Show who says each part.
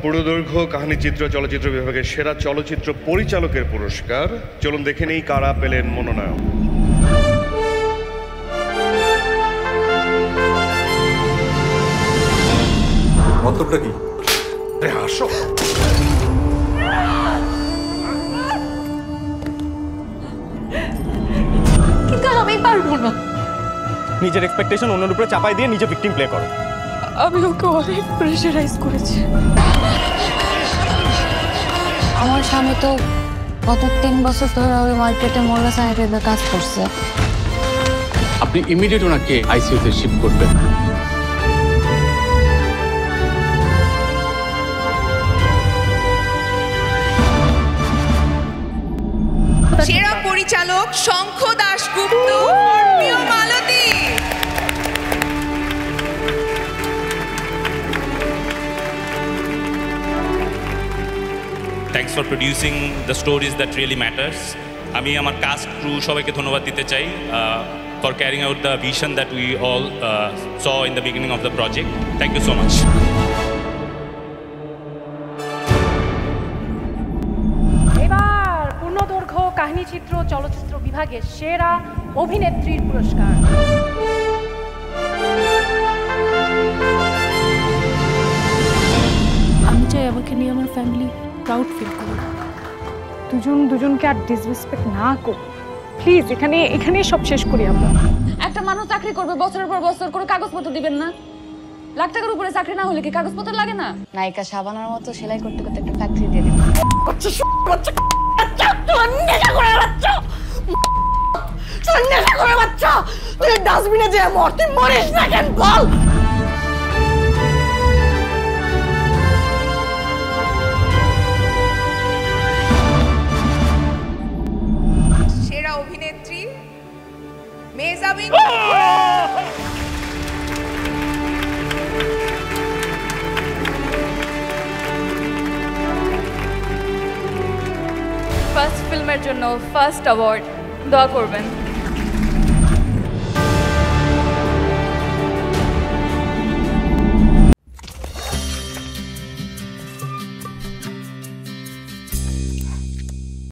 Speaker 1: পুরোদৈর্ঘ্য কাহিনীচিত্র চলচ্চিত্র বিভাগের সেরা চলচ্চিত্র পরিচালকের পুরস্কার। চলুন দেখে নেই কারা পেলেন মনোনয়ন।
Speaker 2: মতলবটা কি?
Speaker 1: আসো।
Speaker 3: কিন্তু আমি পারবো না।
Speaker 4: নিজের এক্সপেকটেশন অন্যের উপরে চাপাই দিয়ে নিজে ভিকটিম প্লে করো।
Speaker 3: আমি ওকে অনেক প্রেশারাইজ করেছি।
Speaker 5: আমার স্বামী তো গত 3 বছর ধরে ওই মার্কেটে মোরগা স্যানিটাইজার কাজ করছে।
Speaker 6: আপনি ইমিডিয়েট ওনাকে আইসিইউতে শিফট করবেন।
Speaker 7: সেরা পরিচালক শঙ্খ দাশগুপ্ত, মালতী।
Speaker 8: Thanks for producing the stories that really matters. আমি আমার কাস্ট ক্রু সবাইকে ধন্যবাদ দিতে চাই for carrying out the vision that we all saw in the beginning of the project. Thank you so much.
Speaker 9: এবার পূর্ণদৈর্ঘ্য কাহিনীচিত্র চলচ্চিত্র বিভাগে সেরা অভিনেত্রীর পুরস্কার।
Speaker 3: আমি চাই আমাকে নিয়ে আমার ফ্যামিলি প্রাউড ফিল করে।
Speaker 9: দুজনকে আর ডিসরেসপেক্ট না করি প্লিজ। এখানে সব শেষ করি আমরা।
Speaker 5: একটা মানুষ চাকরি করবে বছরের পর বছর করে কাগজপত্র দিবেন না? লাখ টাকার উপরে চাকরি না হলে কি কাগজপত্র লাগে না? নায়িকা শাবানার মতো সেলাই করতে করতে একটা ফ্যাক্টরি দিয়ে দিবেন।
Speaker 3: তুই ডাস্টবিনে যে মরতে মরিস না কেন বল?
Speaker 7: সেরা অভিনেত্রী মেহজাবিন।
Speaker 3: ফার্স্ট ফিল্মের জন্য ফার্স্ট অ্যাওয়ার্ড দোয়া করবেন।